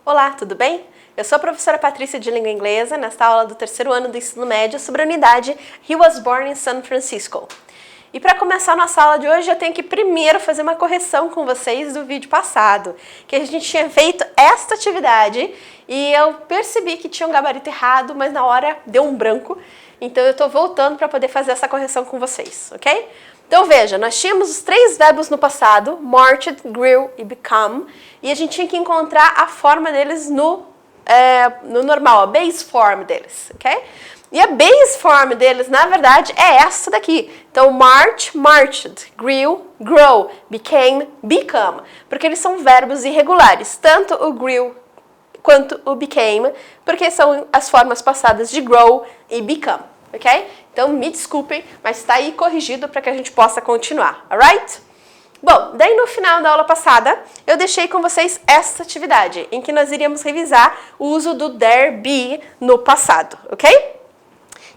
Olá, tudo bem? Eu sou a professora Patrícia de Língua Inglesa, nesta aula do terceiro ano do ensino médio sobre a unidade He Was Born in San Francisco. E para começar a nossa aula de hoje, eu tenho que primeiro fazer uma correção com vocês do vídeo passado, que a gente tinha feito esta atividade e eu percebi que tinha um gabarito errado, mas na hora deu um branco, então eu estou voltando para poder fazer essa correção com vocês, ok? Então veja, nós tínhamos os três verbos no passado, marched, grew e become, e a gente tinha que encontrar a forma deles no normal, a base form deles, ok? E a base form deles, na verdade, é essa daqui. Então, march, marched, grew, grow, became, become, porque eles são verbos irregulares, tanto o grew quanto o became, porque são as formas passadas de grow e become, ok? Então, me desculpem, mas está aí corrigido para que a gente possa continuar, alright? Bom, daí no final da aula passada, eu deixei com vocês essa atividade, em que nós iríamos revisar o uso do there be no passado, ok?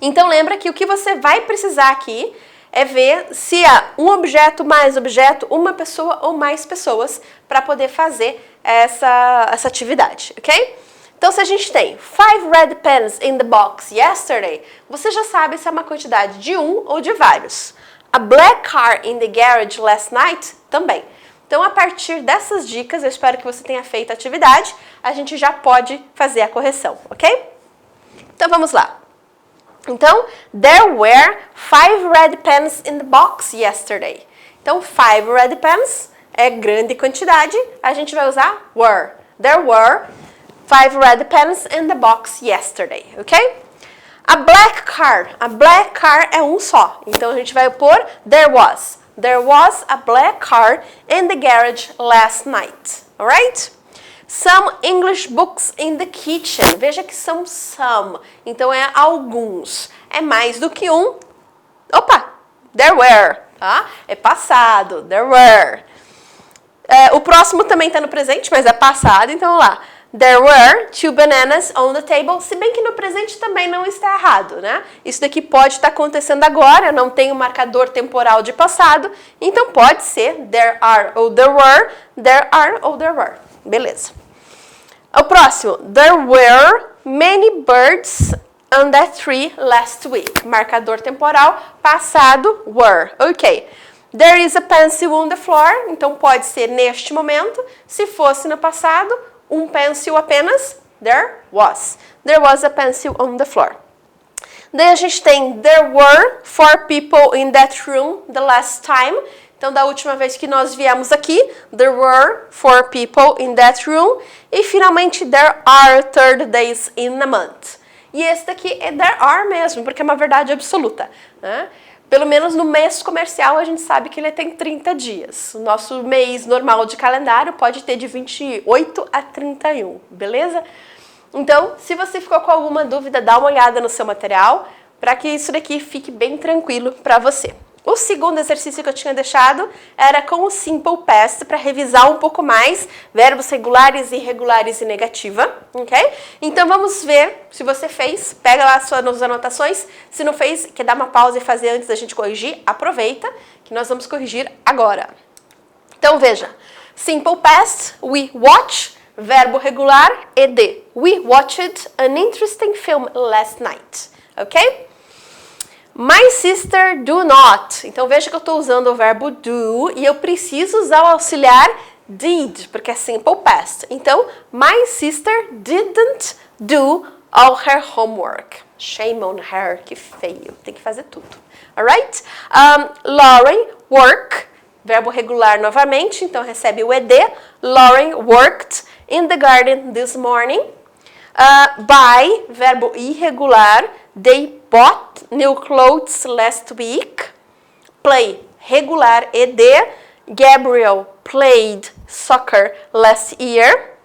Então lembra que o que você vai precisar aqui é ver se há um objeto mais objeto, uma pessoa ou mais pessoas para poder fazer essa atividade, ok? Então se a gente tem 5 red pens in the box yesterday, você já sabe se é uma quantidade de um ou de vários. A black car in the garage last night, também. Então, a partir dessas dicas, eu espero que você tenha feito a atividade, a gente já pode fazer a correção, ok? Então, vamos lá. Então, there were 5 red pens in the box yesterday. Então, 5 red pens é grande quantidade, a gente vai usar were. There were 5 red pens in the box yesterday, ok? A black car é um só, então a gente vai pôr there was a black car in the garage last night, alright? Some English books in the kitchen, veja que são some, então é alguns, é mais do que um, opa, there were, tá? É passado, there were. O próximo também está no presente, mas é passado, então vamos lá. There were 2 bananas on the table, se bem que no presente também não está errado, né? Isso daqui pode estar acontecendo agora, não tem um marcador temporal de passado, então pode ser there are ou there are ou there were. Beleza. O próximo, there were many birds on that tree last week. Marcador temporal, passado, were. Ok. There is a pencil on the floor, então pode ser neste momento. Se fosse no passado, um pencil apenas, there was. There was a pencil on the floor. Daí a gente tem, there were 4 people in that room the last time. Então, da última vez que nós viemos aqui, there were 4 people in that room. E finalmente, there are 30 days in a month. E esse daqui é there are mesmo, porque é uma verdade absoluta, né? Pelo menos no mês comercial a gente sabe que ele tem 30 dias. O nosso mês normal de calendário pode ter de 28 a 31, beleza? Então, se você ficou com alguma dúvida, dá uma olhada no seu material para que isso daqui fique bem tranquilo para você. O segundo exercício que eu tinha deixado era com o Simple Past, para revisar um pouco mais verbos regulares, irregulares e negativa, ok? Então vamos ver se você fez, pega lá suas anotações, se não fez, quer dar uma pausa e fazer antes da gente corrigir, aproveita que nós vamos corrigir agora. Então veja, Simple Past, we watch, verbo regular, ed. We watched an interesting film last night, ok? My sister do not. Então veja que eu estou usando o verbo do e eu preciso usar o auxiliar did, porque é simple past. Então, my sister didn't do all her homework. Shame on her, que feio. Tem que fazer tudo. Alright? Lauren work, verbo regular novamente, então recebe o ed. Lauren worked in the garden this morning. Buy, verbo irregular. They bought new clothes last week. Play, regular, ed. Gabriel played soccer last year.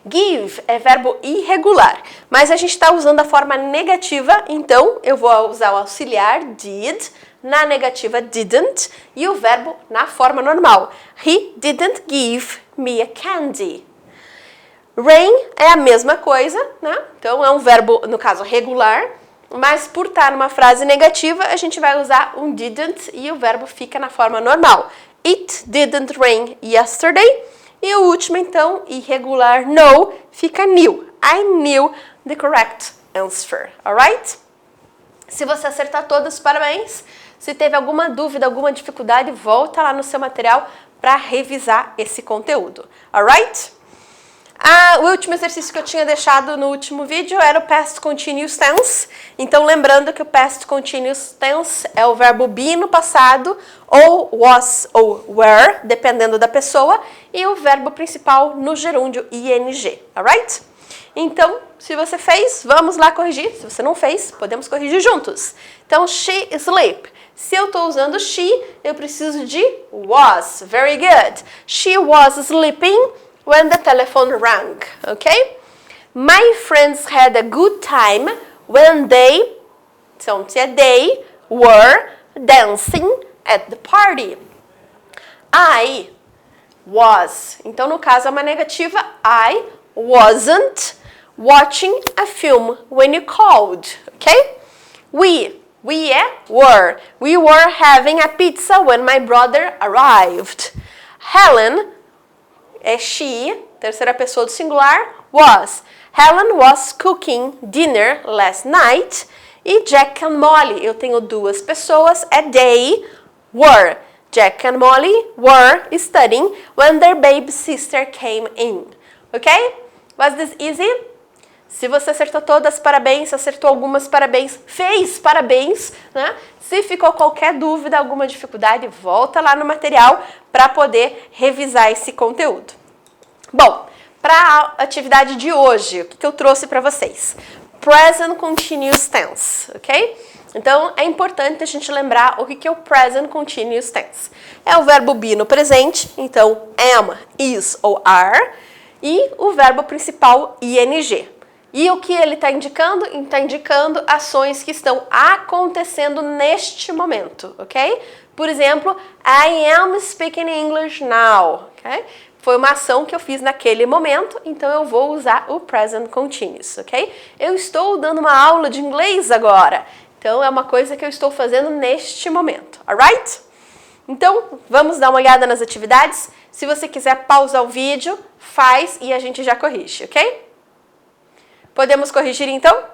Give é verbo irregular, mas a gente está usando a forma negativa, então eu vou usar o auxiliar did, na negativa didn't, e o verbo na forma normal. He didn't give me a candy. Rain é a mesma coisa, né? Então é um verbo, no caso, regular, mas por estar numa frase negativa, a gente vai usar um didn't e o verbo fica na forma normal. It didn't rain yesterday. E o último, então, irregular know, fica knew. I knew the correct answer, alright? Se você acertar todas, parabéns. Se teve alguma dúvida, alguma dificuldade, volta lá no seu material para revisar esse conteúdo, alright? O último exercício que eu tinha deixado no último vídeo era o Past Continuous Tense. Então, lembrando que o Past Continuous Tense é o verbo be no passado, ou was ou were, dependendo da pessoa, e o verbo principal no gerúndio ing, alright? Então, se você fez, vamos lá corrigir. Se você não fez, podemos corrigir juntos. Então, she sleep. Se eu estou usando she, eu preciso de was. Very good. She was sleeping when the telephone rang, okay? My friends had a good time when they, então, se é they, were dancing at the party. I was, então no caso é uma negativa, I wasn't watching a film when you called, okay? We were. We were having a pizza when my brother arrived. Helen é she, terceira pessoa do singular, was. Helen was cooking dinner last night. E Jack and Molly, eu tenho duas pessoas, é they, were. Jack and Molly were studying when their baby sister came in. Ok? Was this easy? Se você acertou todas, parabéns. Se acertou algumas, parabéns. Fez, parabéns. Né? Se ficou qualquer dúvida, alguma dificuldade, volta lá no material para poder revisar esse conteúdo. Bom, para a atividade de hoje, o que eu trouxe para vocês? Present Continuous Tense, ok? Então, é importante a gente lembrar o que é o Present Continuous Tense. É o verbo be no presente, então am, is ou are, e o verbo principal ing. E o que ele está indicando? Está indicando ações que estão acontecendo neste momento, ok? Por exemplo, I am speaking English now, ok? Foi uma ação que eu fiz naquele momento, então eu vou usar o Present Continuous, ok? Eu estou dando uma aula de inglês agora, então é uma coisa que eu estou fazendo neste momento, alright? Então, vamos dar uma olhada nas atividades. Se você quiser pausar o vídeo, faz e a gente já corrige, ok? Podemos corrigir então?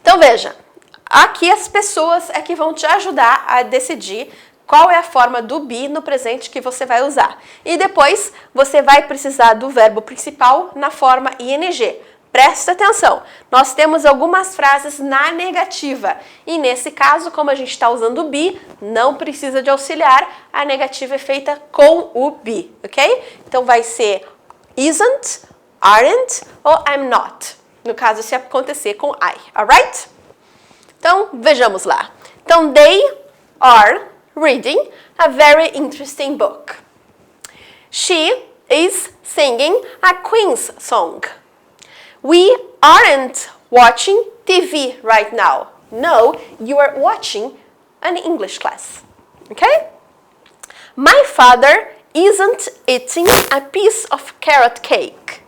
Então veja, aqui as pessoas é que vão te ajudar a decidir qual é a forma do be no presente que você vai usar. E depois você vai precisar do verbo principal na forma ing. Presta atenção, nós temos algumas frases na negativa. E nesse caso, como a gente está usando o be, não precisa de auxiliar, a negativa é feita com o be, ok? Então vai ser isn't, aren't ou I'm not. No caso, se acontecer com I, alright? Então, vejamos lá. Então, they are reading a very interesting book. She is singing a Queen's song. We aren't watching TV right now. No, you are watching an English class. Okay? My father isn't eating a piece of carrot cake.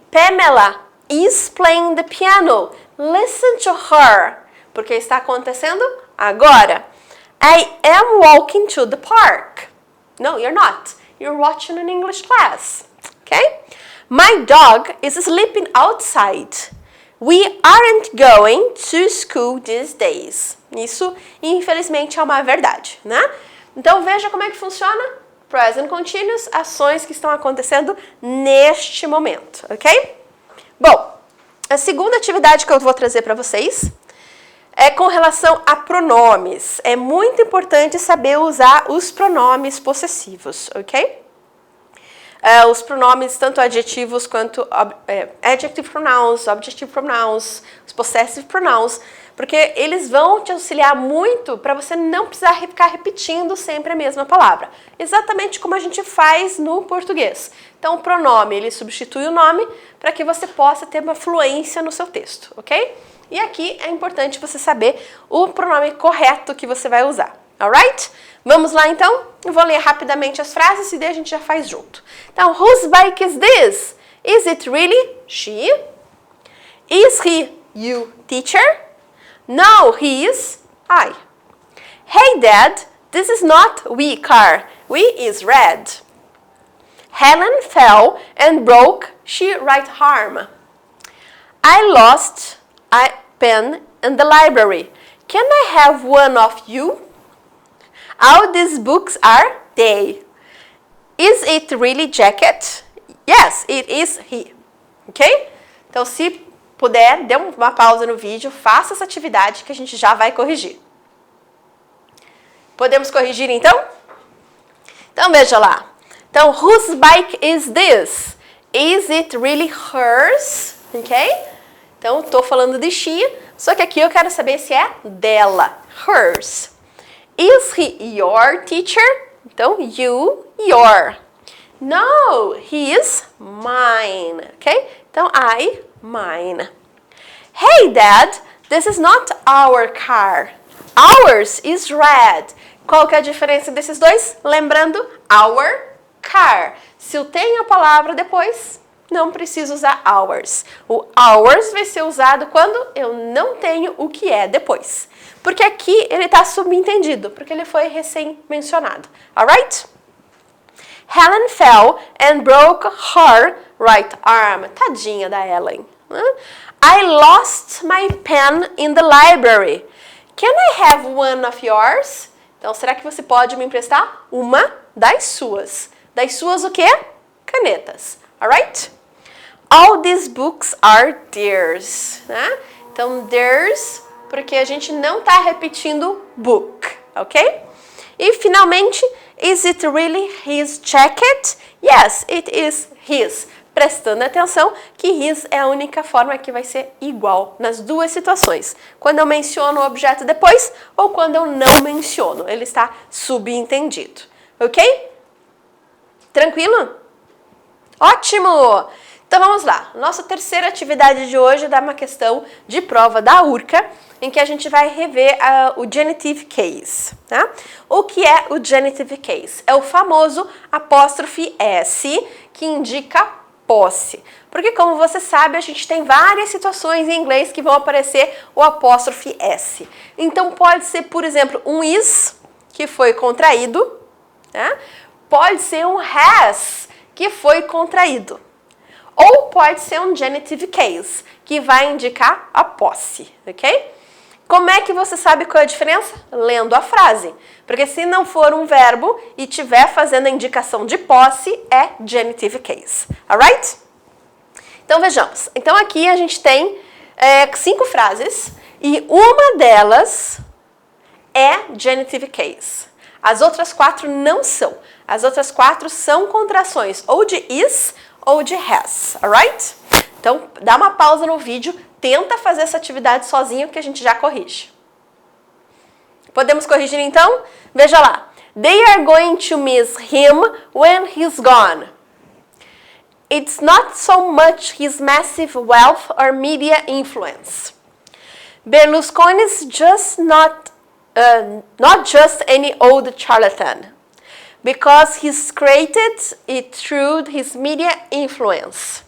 Pamela is playing the piano. Listen to her. Porque está acontecendo agora. I am walking to the park. No, you're not. You're watching an English class. Okay? My dog is sleeping outside. We aren't going to school these days. Isso, infelizmente, é uma verdade, né? Então, veja como é que funciona. Present Continuous, ações que estão acontecendo neste momento, ok? Bom, a segunda atividade que eu vou trazer para vocês é com relação a pronomes. É muito importante saber usar os pronomes possessivos, ok? Os pronomes, tanto adjetivos quanto adjective pronouns, objective pronouns, os possessive pronouns, porque eles vão te auxiliar muito para você não precisar ficar repetindo sempre a mesma palavra. Exatamente como a gente faz no português. Então, o pronome, ele substitui o nome para que você possa ter uma fluência no seu texto, ok? E aqui é importante você saber o pronome correto que você vai usar, alright? Vamos lá então? Eu vou ler rapidamente as frases e daí a gente já faz junto. Então, whose bike is this? Is it really she? Is he you, teacher? No, he is I. Hey Dad, this is not we car. We is red. Helen fell and broke her right arm. I lost a pen in the library. Can I have one of you? All these books are they. Is it really Jacket? Yes, it is he. Ok? Então, se puder, dê uma pausa no vídeo, faça essa atividade que a gente já vai corrigir. Podemos corrigir então? Então, veja lá. Então, whose bike is this? Is it really hers? Ok? Então, estou falando de she, só que aqui eu quero saber se é dela. Hers. Is he your teacher? Então, you, your. No, he is mine. Ok? Então, I, mine. Hey, Dad, this is not our car. Ours is red. Qual que é a diferença desses dois? Lembrando, our car. Se eu tenho a palavra depois, não preciso usar ours. O ours vai ser usado quando eu não tenho o que é depois. Porque aqui ele está subentendido, porque ele foi recém-mencionado. Alright? Helen fell and broke her right arm. Tadinha da Ellen. I lost my pen in the library. Can I have one of yours? Então, será que você pode me emprestar uma das suas? Das suas o quê? Canetas. Alright? All these books are theirs. Né? Então, theirs, porque a gente não está repetindo book. Ok? E, finalmente, is it really his jacket? Yes, it is his. Prestando atenção que his é a única forma que vai ser igual nas duas situações. Quando eu menciono o objeto depois ou quando eu não menciono. Ele está subentendido. Ok? Tranquilo? Ótimo! Então vamos lá. Nossa terceira atividade de hoje é uma questão de prova da URCA, em que a gente vai rever o genitive case. Tá? O que é o genitive case? É o famoso apóstrofe S, que indica posse. Porque, como você sabe, a gente tem várias situações em inglês que vão aparecer o apóstrofe S. Então, pode ser, por exemplo, um is, que foi contraído. Né? Pode ser um has, que foi contraído. Ou pode ser um genitive case, que vai indicar a posse. Ok? Como é que você sabe qual é a diferença? Lendo a frase. Porque se não for um verbo e estiver fazendo a indicação de posse, é genitive case. Alright? Então, vejamos. Então, aqui a gente tem 5 frases e uma delas é genitive case. As outras 4 não são. As outras 4 são contrações ou de is ou de has. Alright? Então, dá uma pausa no vídeo. Tenta fazer essa atividade sozinho que a gente já corrige. Podemos corrigir então? Veja lá. They are going to miss him when he's gone. It's not so much his massive wealth or media influence. Berlusconi's just not just any old charlatan, because he's created it through his media influence.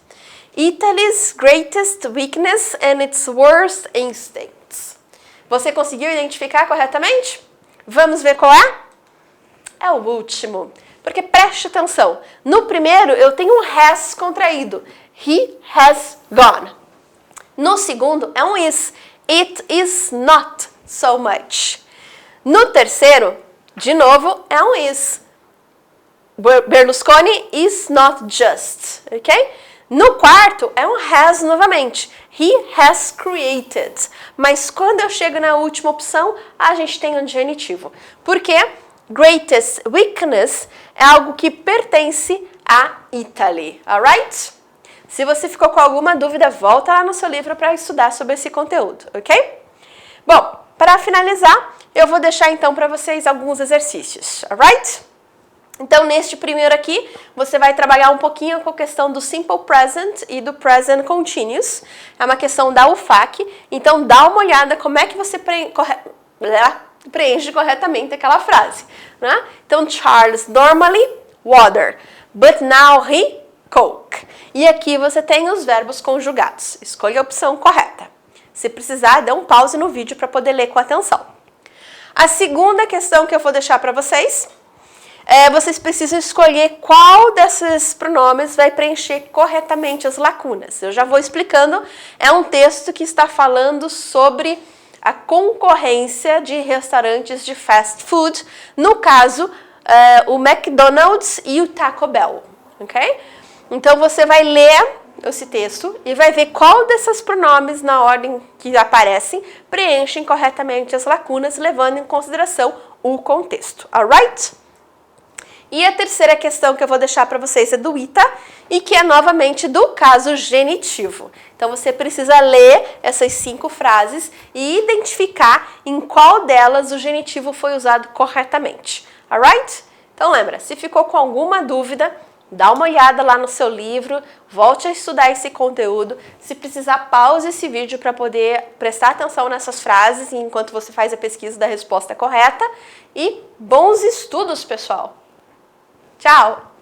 Italy's greatest weakness and its worst instincts. Você conseguiu identificar corretamente? Vamos ver qual é? É o último. Porque preste atenção. No primeiro, eu tenho um has contraído. He has gone. No segundo, é um is. It is not so much. No terceiro, de novo, é um is. Berlusconi is not just. Ok? No quarto, é um has novamente. He has created. Mas quando eu chego na última opção, a gente tem um genitivo. Porque greatest weakness é algo que pertence a Italy. Alright? Se você ficou com alguma dúvida, volta lá no seu livro para estudar sobre esse conteúdo, ok? Bom, para finalizar, eu vou deixar então para vocês alguns exercícios. Alright? Então, neste primeiro aqui, você vai trabalhar um pouquinho com a questão do Simple Present e do Present Continuous. É uma questão da UFAC. Então, dá uma olhada como é que você preenche corretamente aquela frase. Né? Então, Charles normally water, but now he coke. E aqui você tem os verbos conjugados. Escolha a opção correta. Se precisar, dê um pause no vídeo para poder ler com atenção. A segunda questão que eu vou deixar para vocês vocês precisam escolher qual desses pronomes vai preencher corretamente as lacunas. Eu já vou explicando. É um texto que está falando sobre a concorrência de restaurantes de fast food, no caso, o McDonald's e o Taco Bell, ok? Então, você vai ler esse texto e vai ver qual desses pronomes, na ordem que aparecem, preenchem corretamente as lacunas, levando em consideração o contexto, alright? E a terceira questão que eu vou deixar para vocês é do ITA, e que é novamente do caso genitivo. Então, você precisa ler essas 5 frases e identificar em qual delas o genitivo foi usado corretamente, alright? Então, lembra, se ficou com alguma dúvida, dá uma olhada lá no seu livro, volte a estudar esse conteúdo. Se precisar, pause esse vídeo para poder prestar atenção nessas frases enquanto você faz a pesquisa da resposta correta. E bons estudos, pessoal! Tchau!